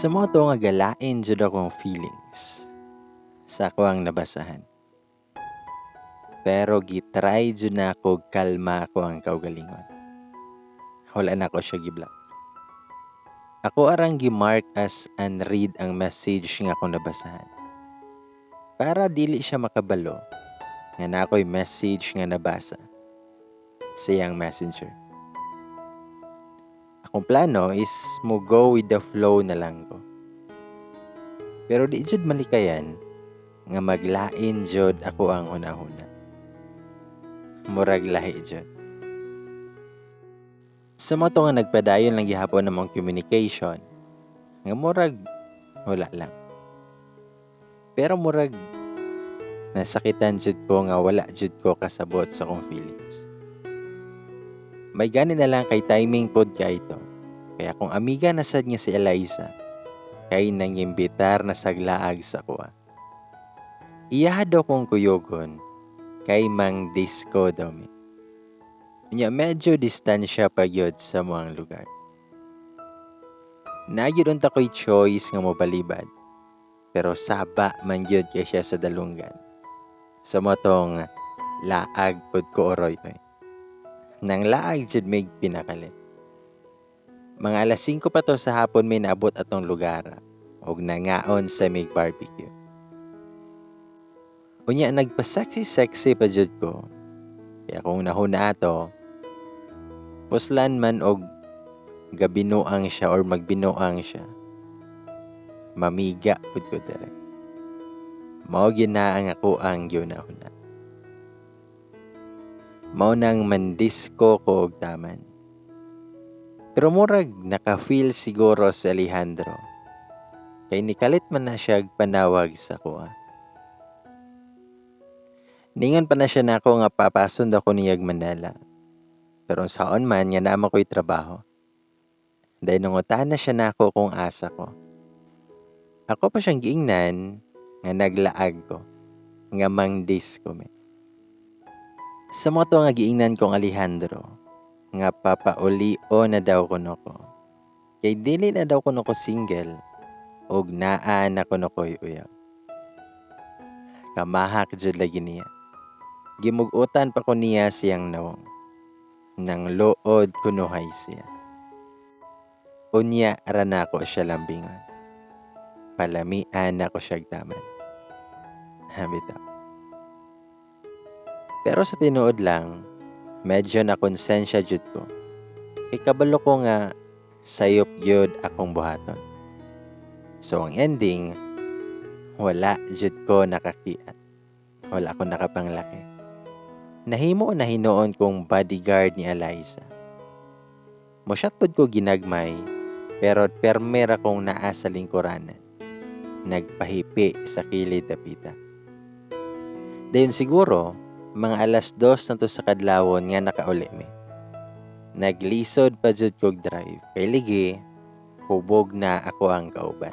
Sa mo to nga galain jud akong feelings sa ako ang nabasahan. Pero gitry jud na ako kalma ako ang kaugalingon. Wala na ako siya giblock. Ako arang gimark as unread ang message nga akong nabasahan. Para dili siya makabalo nga na ako'y message nga nabasa sa iyang messenger. Akong plano is mo go with the flow na lang ko. Pero di jud malikayan nga maglain jud ako ang hunahuna. Murag lahi jud. Sa mo to nga nagpadayon lang gihapon namang communication, nga murag wala lang. Pero murag nasakitan jud ko nga wala jud ko kasabot sa kong feelings. May gani na lang kay timing pod kay ito. Kaya kung amiga na sad niya si Eliza, kay nang imbitar na saglaag sa kuha. Iya daw kong kuyogon kay mang disco daw mi. Nya medyo distansya pa gyud sa muang lugar. Nagyud unta ko'y choice nga mobalibad. Pero saba man gyud kay siya sa dalunggan. Sa motong laag pod ko oroy oy. Nang laag jud mig pinakalit. Mga alas 5 pa to sa hapon may naabot atong lugar og nangaon sa mig barbecue. Unya nagpa-sexy pa jud ko. Kaya kung nahuna ato, puslan man og gabinuang siya or magbinuang siya. Mamiga pud ko dire. Mao gyud na ang ako ang ginahuna. Mao nang mandisco ko og taman. Pero murag naka-feel siguro si Alejandro. Kay nikalit man na siya panawag sa kuha. Ningon pa na siya nako nga papason ako niyag Manila. Pero saon man nga naman ko'y trabaho. Dahil nungutan na siya nako kung asa ko. Ako pa siyang giingnan nga naglaag ko. Nga mang disco me. Sa moto nga giingnan kong Alejandro. Nga papaulio na daw kuno ko. Kay dili na daw kuno ko single. Og naa na kuno ko'y uyaw. Kamahak jud lagi niya. Gimugutan pa ko niya siyang nawong. Nang lood kunuhay siya. Unya arana ko siya lambingan. Palamian ako siya taman. Habita. Pero sa tinuod lang, medyo na konsensya jud ko. Kay kabalo ko nga sayop jud akong buhaton. So ang ending, wala jud ko nakakiat. Wala ko nakapanglaki. Nahimo na hinoon kong bodyguard ni Eliza. Mosyat pod ko ginagmay, pero permera kong naa sa lingkuranan. Nagpahipi sa kilid dapita. Dayon siguro, mga alas 2 na to sa kadlawon nga nakauli mi. Naglisod pa jud kog drive. Kay ligi, hubog na ako ang kauban.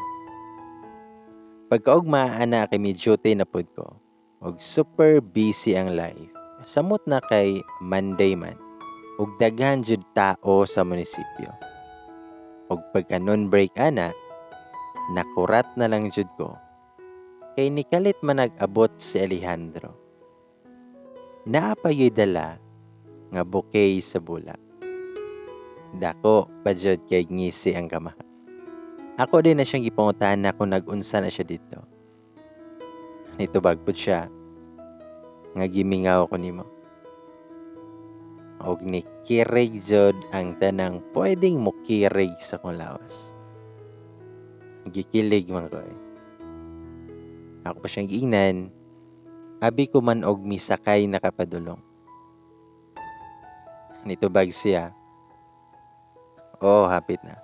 Pagkaugma ana kay mi duty na pod ko. Og super busy ang life. Samot na kay Monday man. Og daghan jud tao sa munisipyo. Og pagka non-break ana, nakurat na lang jud ko. Kay nikalit man nag-abot si Alejandro. Naapay dala nga bouquet sa bulak. Dako pa jud kay ngisi ang kamaha. Ako din na siyang gipangutan na kung nag-unsa na siya dito. Nitubag po siya nga gimingaw ko nimo. Og nikirig jud ang tanang pwedeng mukirig sa kong lawas. Gikilig man ko eh. Ako pa siyang giingnan, abi ko man og misakay nakapadulong. Nitubag siya, oh hapit na.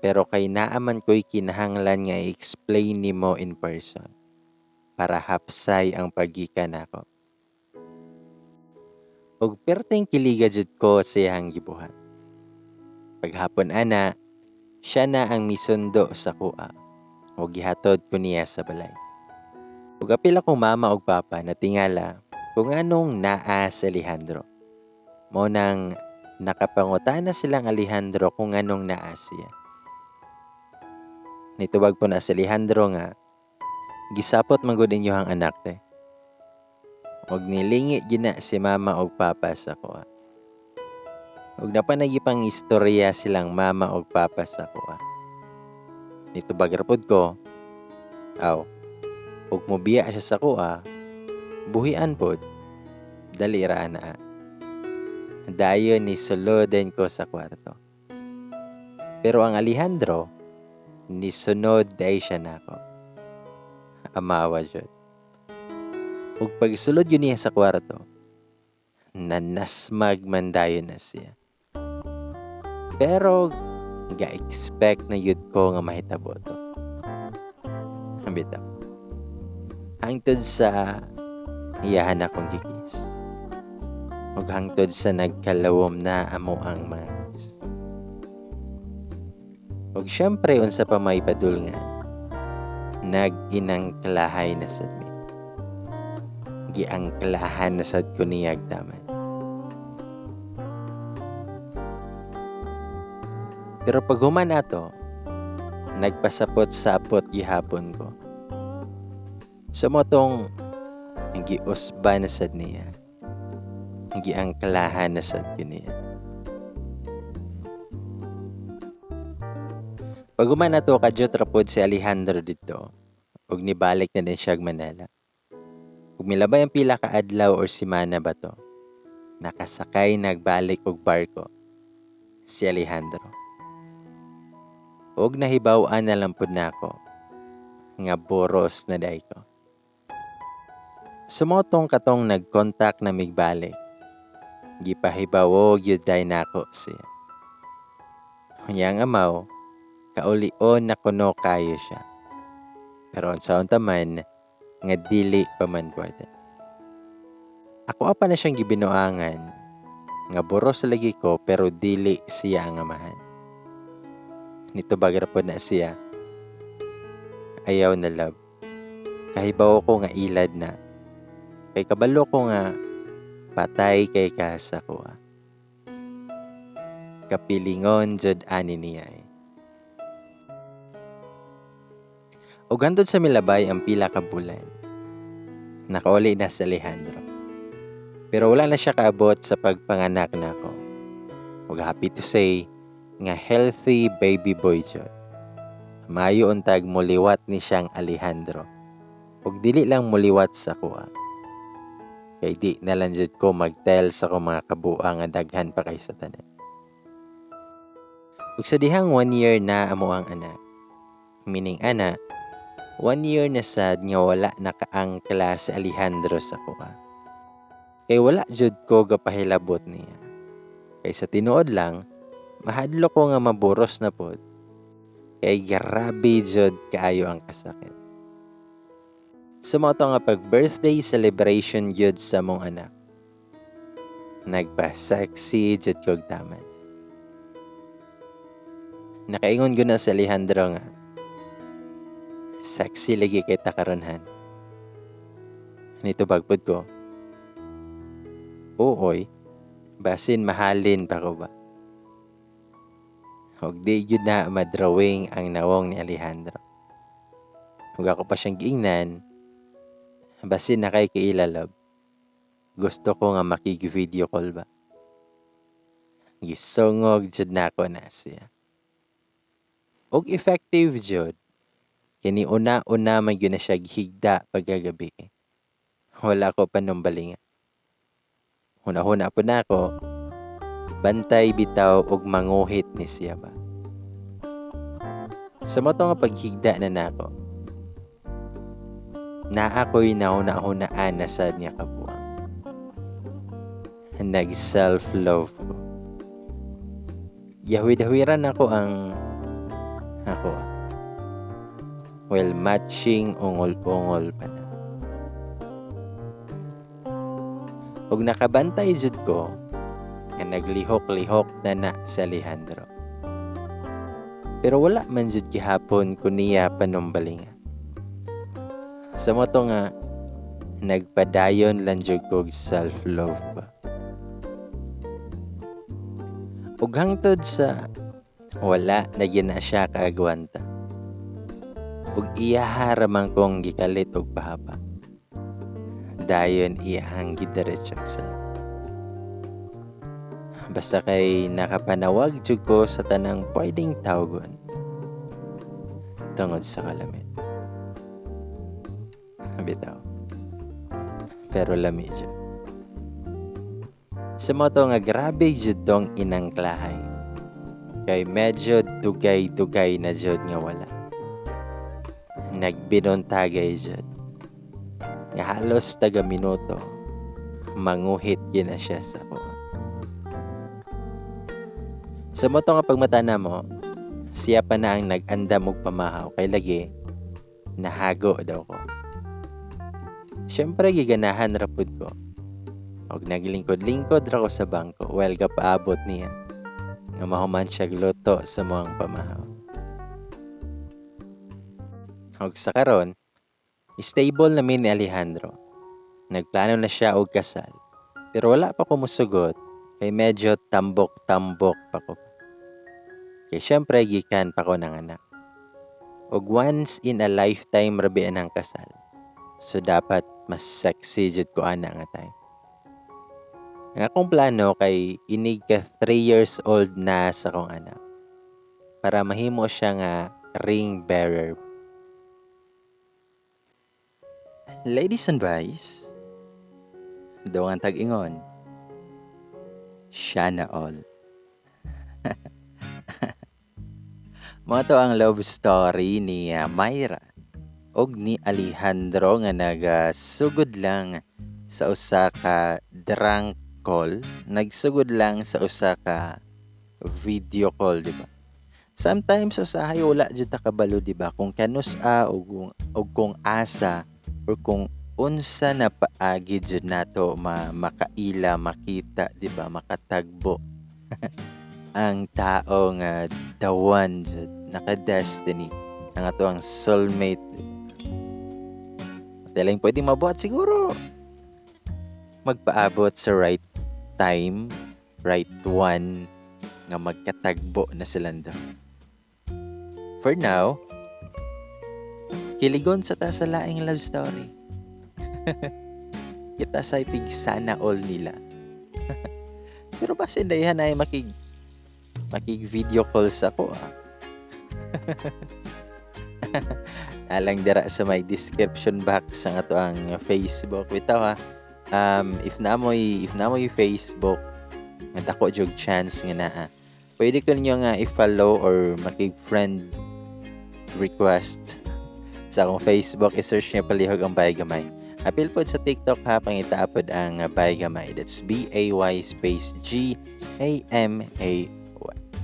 Pero kay naaman ko'y kinahanglan nga i-explain nimo in person para hapsay ang paggikan nako. Og perting kiliga jud ko sa iyang gibuhat. Paghapon ana, siya na ang misundo sa kuha o gihatod ko niya sa balay. Ug apil akong mama ug papa na tingala kung anong naa si Alejandro. Mao nang nakapangutana silang Alejandro kung anong naa siya. Nitubag po na si Alejandro nga gisapot man gud inyong anak te. Og nilingi gina si mama og papa sa kuha. Og napanagipang istorya silang mama og papa sa kuha. Nitubag rapod ko, og mobiya siya sa kuha, buhian pod, dali ra na. Dayon ni suluden ko sa kwarto. Pero ang Alejandro, nisunod day siya nako. Amawa jud. Ug pagsulod yun niya sa kwarto, nanasmag man dayon na siya. Pero ga-expect na yun ko nga mahitabo to. Bitaw. Hangtod sa iyahan akong gikis. Ug hangtod sa nagkalawom na amo ang mga kiss. Ug syempre unsa pa may padulngan, nag-inangklahay na sad mi. Giangklahan na sad ko niyag daman. Pero pag human ato, nagpasapot-sapot gihapon ko. Sumotong giusba na sad niya. Giangklahan na sad niya. Pag human ato kadyo trapod si Alejandro dito, ug nibalik na din siya Manila. Ug milabay ang pila ka adlaw or semana ba to, nakasakay nagbalik og barko si Alejandro. Ug nahibaw-an na lang pud nako nga boros na day ko. Sumotong katong nag-contact na migbalik. Gipahibaw gyud day nako siya. Unyang amaw, kaulion na kuno kayo siya. Pero unsaon taman nga dili pa man pwede. Ako apa na siyang gibinuangan nga boros lagi ko pero dili siya ang amahan. Nitubag ra pod na siya. Ayaw na love. Kahibaw ko nga ilad na. Kay kabalo ko nga patay kay ka sa kuha. Kapilingon jud ani niya. Ug hantod sa milabay ang pila ka bulan. Nakauli na si Alejandro. Pero wala na siya kaabot sa pagpanganak nako. Ug happy to say nga healthy baby boy jud. Maayo untag muliwat ni siyang Alejandro. Ug dili lang muliwat sa kuha. Kay di na lang jud ko magtell sa ko mga kabuang nga daghan pa kay sa tanan. Ug sa dihang 1 year na amo ang anak. Meaning ana, 1 year na sad nga wala nakaangkla si Alejandro sa kuha. Kay wala jud ko gapahilabot niya. Kay sa tinuod lang, mahadlo ko nga maburos na pod. Kay grabe jud kaayo ang kasakit. Sumoto nga pag-birthday celebration jud sa mong anak. Nagpa-sexy jud kog taman. Nakaingon ko na sa Alejandro nga, sexy lagi kay takaronhan. Nito bagpod ko, uoy, basin mahalin pa ko ba? Huwag di yun na madrawing ang nawong ni Alejandro. Huwag ako pa siyang giingnan, basin na kay kailalab. Gusto ko nga makig-video call ba? Gisungog jud na ako na siya. Og effective jud. Kini una-una man yun na siya higda pagkagabi. Wala ko panumbalinga. Huna-huna po na ako, bantay bitaw og manguhit ni siya ba. Sa moto nga paghigda na nako, na ako'y nauna-hunaan na sad niya kabuang. Nag-self-love ko. Yahwid-hawiran ako ang while matching ungol-ungol pa na. Ug nakabantay jud ko nga naglihok-lihok na sa Alejandro. Pero wala man jud gihapon ko niya panumbalinga. Sa moto nga nagpadayon lang jud kog self-love ba. Ug hangtod sa wala na gyud na siya kaagwanta. ug iyaharamang kong gikalit og pahaba. Dayon iyahang gidiretso sa basta kay nakapanawag jud ko sa tanang pwedeng tawgon tungod sa kalamit. Bitaw. Pero lami jud. Sa mo to nga grabe jud tong inangklahay. Kay medyo dugay-dugay na jud nga wala. Nagbinontagay jud. Nga halos taga minuto, manguhit gina siya sa ko. Sa mo to nga pagmatana mo, siya pa na ang nag-andam og pamahaw kay lagi nahago daw ko. Siyempre giganahan ra pud ko. Og naglingkod-lingkod ra ko sa bangko while kapaabot niya. Nga mahuman siya gluto sa moang pamahaw. Og sa karon, stable na ni Alejandro. Nagplano na siya og kasal. Pero wala pa ko musugot kay medyo tambok-tambok pa ko. Kay syempre gikan pa ko ng anak. Og once in a lifetime rabian ang kasal. So dapat mas sexy jud ko ana nga tay. Ang akong plano kay inig ka 3 years old na sa akong anak. Para mahimo siya nga ring bearer. Ladies and boys, daw ang tag-ingon, siya na all. Mga to ang love story ni Myra og ni Alejandro nga nagsugod lang sa usa ka drunk call, nagsugod lang sa usa ka video call, di ba? Sometimes usahay wala jud ta kabalo, di ba? Kung kanus og kung asa or kung unsa na paagi jud nato makaila makita, di ba? Makatagbo ang tao nga the one jud naka-destiny ang ato ang soulmate. Daling pwede mabuhat siguro magpaabot sa right time, right one nga magkatagbo na silang daw. For now, kiligon sa ta sa laing love story. Kita sa itig sana all nila. Pero basta dayan ay makig video calls ako alang dira sa may description box ang ato ang Facebook bitaw if namoy Facebook nga dako jog chance nga naa pwede ko ninyo nga i-follow or makig-friend request sa akong Facebook. I-search niyo palihog ang Baygamay. Apil po sa TikTok ha, pangitaapod ang Baygamay. That's B-A-Y space G-A-M-A-Y.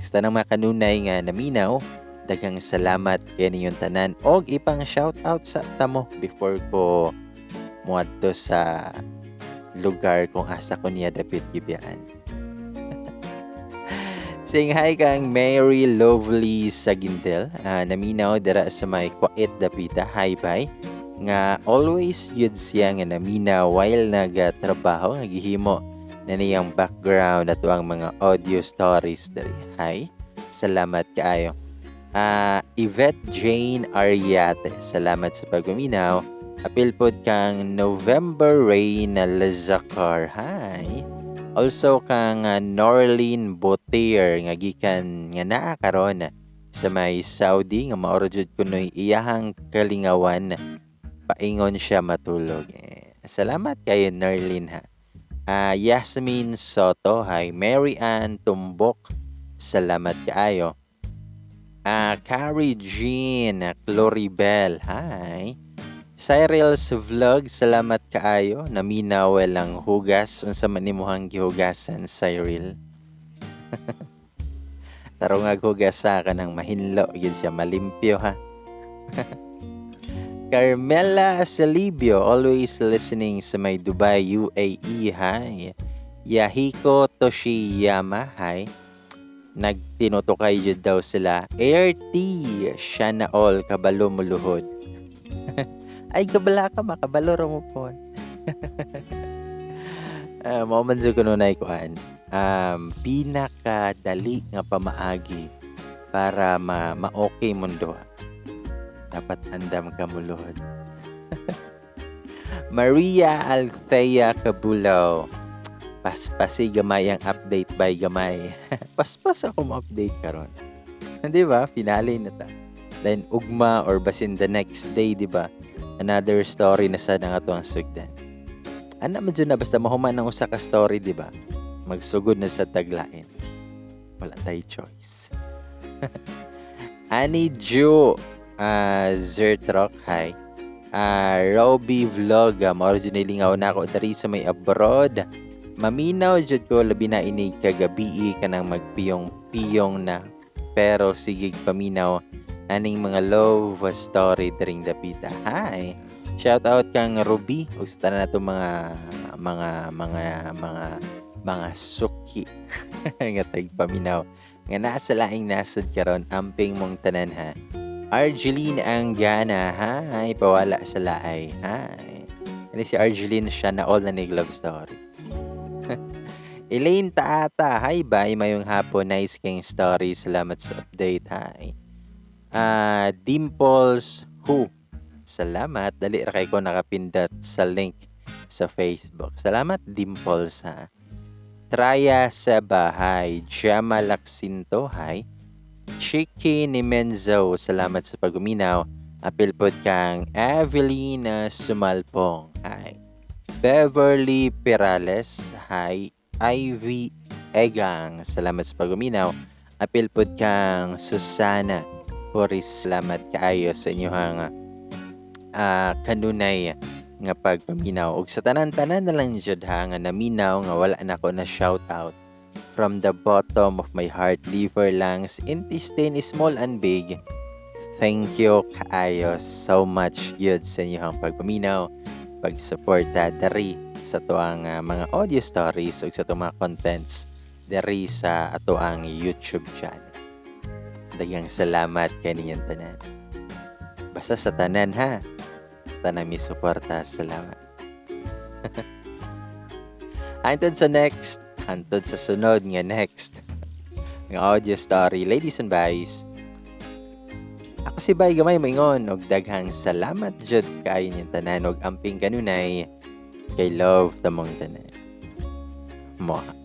Gusto nang makanunay nga naminaw, daghang salamat kay ninyong tanan. Og ipang shoutout sa tamo before ko muadto sa lugar kung asa ko niya dapit gibiyaan. Sing hi kang Mary Lovely Sagintel. Naminaw dara sa may Kuwait dapita. Hi bye. Nga always good siya nga naminaw while nagatrabaho. Nagihimo na niyang background at ang mga audio stories dari. Hi. Salamat kaayo. Yvette Jane Ariate. Salamat sa pagpaminaw. Apil pod kang November Rain Lazacar. Hi. Also kang Norlene Botier nga gikan nga naa karon sa may Saudi nga maoro jud kunoy iyahang kalingawan paingon siya matulog. Salamat kayo Norlene ha. Yasmin Soto, hi. Mary Ann Tumbok, salamat kaayo. Carrie Jean Cloribel, hi. Cyril's Vlog, salamat kaayo. Naminaw lang hugas. Unsa man nimuhang gihugasan, Cyril? Tarong hugas sa ka ng mahinlo. Yun siya, malimpyo ha. Carmela Salibio, always listening sa may Dubai, UAE, hi. Yahiko Toshiyama, hi. Nagtinutokay jud daw sila. AirT, siya na all, kabalo muluhod. Ay, kabala ka, makabalo ra mo po. Moment ko nun ay kuhan. Pinakadali nga pamaagi para ma-okay mundo. dapat andam ka muluhod. Maria Althea Cabulaw. Paspasi gamay ang update by gamay. Paspas ako ma-update karon. Di ba? Finale na ta. Then ugma or basin the next day, di ba? Another story na sa nga to ang sugdan. Ana medyo na basta mahuman ng usa ka story, di ba? Magsugod na sa taglain. Wala tayo choice. Ani Ju Zertrock, hi. Roby Vlog, originally nga na ako dari sa may abroad. Maminaw jud ko labi na ini kagabi ka nang magpiyong-piyong na. Pero sige paminaw aning mga love story during the pita. Hi. Shout out kang Ruby ug sa tanan nato mga suki nga tag paminaw nga naa sa laing nasod karon amping mong tanan ha. Argeline Anggana, hi, pawala sa laay. Hi. Ano si Argeline, siya na all na love story. Elaine Taata, hi bye, mayong hapon, nice king story, salamat sa update, hi. Dimples Who, salamat, dali ra kay ko nakapindot sa link sa Facebook. Salamat Dimples ha. Traya sa bahay, Jama Laksinto, hi. Chiki ni Menzo, salamat sa paguminaw. Apil pod kang Evelina Sumalpong, hi. Beverly Perales, hi. Ivy Egang, salamat sa paguminaw. Apil pod kang Susana Boris, salamat kaayo sa inyong kanunay nga pagpaminaw. Ug sa tanan-tanan na lang jud ha nga naminaw nga wala na ko na shout out. From the bottom of my heart, liver, lungs, intestine, small and big. Thank you kaayo so much gyud sa inyong pagpaminaw, pagsuporta dari sa tuang mga audio stories ug sa tuang mga contents dari sa atoang YouTube channel. Daghang salamat kaninyong tanan. Basta sa tanan ha. Basta na mi suporta, salamat. Hantod sa sunod nga next nga audio story, ladies and boys. Ako si Bay Gamay Maingon og daghang salamat jud kaayo niyong tanan og amping kanunay kay love tamong tanan. Moa.